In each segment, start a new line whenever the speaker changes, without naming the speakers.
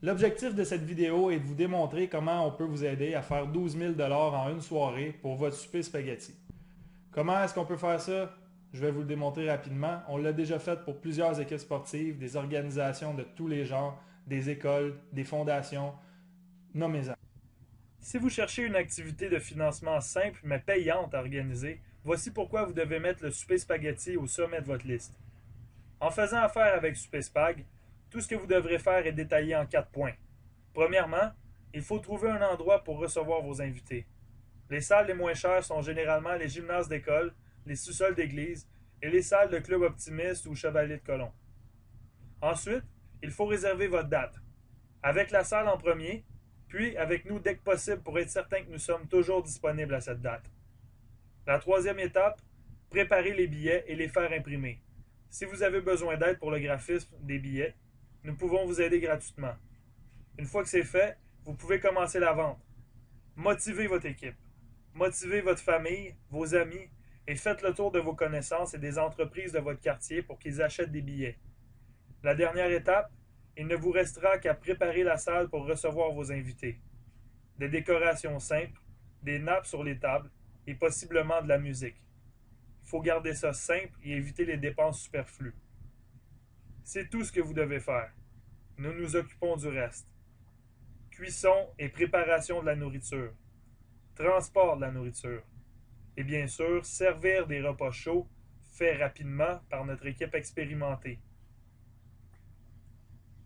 L'objectif de cette vidéo est de vous démontrer comment on peut vous aider à faire 12 000 $ en une soirée pour votre souper spaghetti. Comment est-ce qu'on peut faire ça? Je vais vous le démontrer rapidement. On l'a déjà fait pour plusieurs équipes sportives, des organisations de tous les genres, des écoles, des fondations, nommez-en. Si vous cherchez une activité de financement simple mais payante à organiser, voici pourquoi vous devez mettre le souper spaghetti au sommet de votre liste. En faisant affaire avec Souper Spag, tout ce que vous devrez faire est détaillé en 4 points. Premièrement, il faut trouver un endroit pour recevoir vos invités. Les salles les moins chères sont généralement les gymnases d'école, les sous-sols d'église et les salles de club optimiste ou chevalier de colon. Ensuite, il faut réserver votre date, avec la salle en premier, puis avec nous dès que possible pour être certain que nous sommes toujours disponibles à cette date. La troisième étape, préparer les billets et les faire imprimer. Si vous avez besoin d'aide pour le graphisme des billets, nous pouvons vous aider gratuitement. Une fois que c'est fait, vous pouvez commencer la vente. Motivez votre équipe. Motivez votre famille, vos amis, et faites le tour de vos connaissances et des entreprises de votre quartier pour qu'ils achètent des billets. La dernière étape, il ne vous restera qu'à préparer la salle pour recevoir vos invités. Des décorations simples, des nappes sur les tables et possiblement de la musique. Il faut garder ça simple et éviter les dépenses superflues. C'est tout ce que vous devez faire. Nous nous occupons du reste. Cuisson et préparation de la nourriture. Transport de la nourriture. Et bien sûr, servir des repas chauds faits rapidement par notre équipe expérimentée.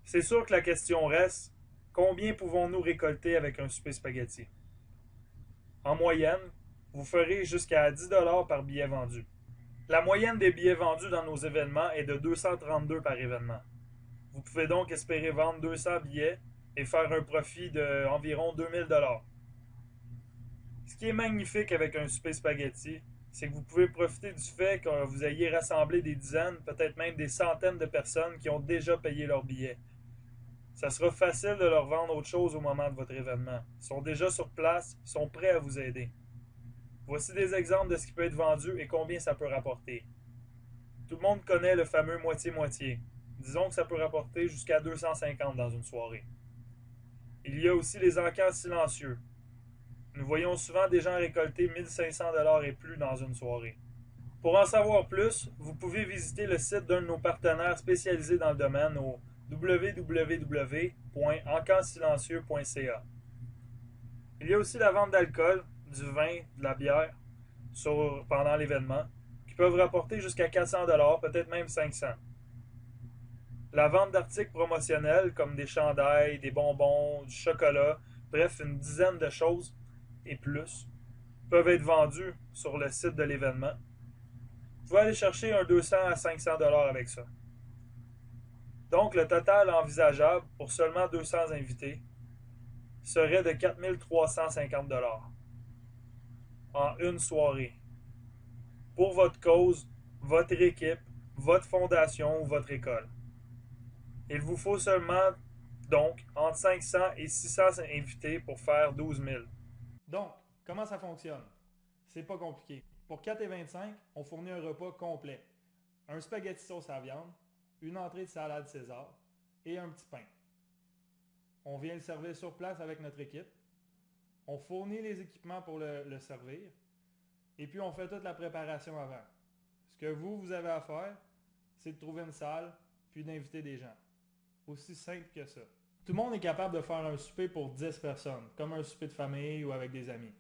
C'est sûr que la question reste, combien pouvons-nous récolter avec un souper spaghetti? En moyenne, vous ferez jusqu'à 10 $ par billet vendu. La moyenne des billets vendus dans nos événements est de 232 par événement. Vous pouvez donc espérer vendre 200 billets et faire un profit d'environ 2000 $. Ce qui est magnifique avec un souper spaghetti, c'est que vous pouvez profiter du fait que vous ayez rassemblé des dizaines, peut-être même des centaines de personnes qui ont déjà payé leurs billets. Ça sera facile de leur vendre autre chose au moment de votre événement. Ils sont déjà sur place, ils sont prêts à vous aider. Voici des exemples de ce qui peut être vendu et combien ça peut rapporter. Tout le monde connaît le fameux moitié-moitié. Disons que ça peut rapporter jusqu'à 250 dans une soirée. Il y a aussi les encans silencieux. Nous voyons souvent des gens récolter 1500 $ et plus dans une soirée. Pour en savoir plus, vous pouvez visiter le site d'un de nos partenaires spécialisés dans le domaine au www.encansilencieux.ca. Il y a aussi la vente d'alcool, du vin, de la bière pendant l'événement, qui peuvent rapporter jusqu'à 400 $, peut-être même 500. La vente d'articles promotionnels comme des chandails, des bonbons, du chocolat, bref, une dizaine de choses et plus, peuvent être vendus sur le site de l'événement. Vous pouvez aller chercher un 200 à 500 $ avec ça. Donc, le total envisageable pour seulement 200 invités serait de 4 350 $ en une soirée. Pour votre cause, votre équipe, votre fondation ou votre école. Il vous faut seulement, donc, entre 500 et 600 invités pour faire 12 000. Donc, comment ça fonctionne? C'est pas compliqué. Pour 4,25 $, on fournit un repas complet. Un spaghetti sauce à viande, une entrée de salade César et un petit pain. On vient le servir sur place avec notre équipe. On fournit les équipements pour le servir. Et puis on fait toute la préparation avant. Ce que vous avez à faire, c'est de trouver une salle, puis d'inviter des gens. Aussi simple que ça. Tout le monde est capable de faire un souper pour 10 personnes, comme un souper de famille ou avec des amis.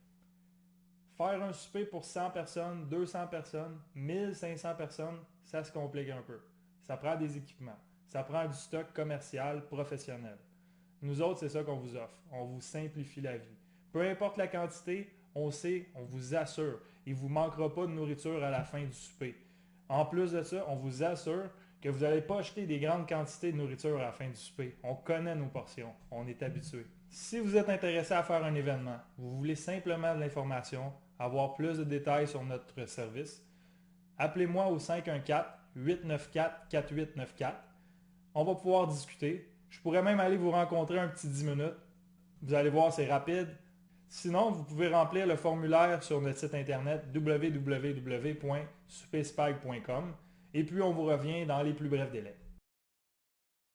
Faire un souper pour 100 personnes, 200 personnes, 1500 personnes, ça se complique un peu. Ça prend des équipements. Ça prend du stock commercial professionnel. Nous autres, c'est ça qu'on vous offre. On vous simplifie la vie. Peu importe la quantité, on sait, on vous assure, il ne vous manquera pas de nourriture à la fin du souper. En plus de ça, on vous assure que vous n'allez pas acheter des grandes quantités de nourriture à la fin du souper. On connaît nos portions. On est habitué. Si vous êtes intéressé à faire un événement, vous voulez simplement de l'information, avoir plus de détails sur notre service, appelez-moi au 514-894-4894. On va pouvoir discuter. Je pourrais même aller vous rencontrer un petit 10 minutes. Vous allez voir, c'est rapide. Sinon, vous pouvez remplir le formulaire sur notre site internet www.souperspag.com et puis on vous revient dans les plus brefs délais.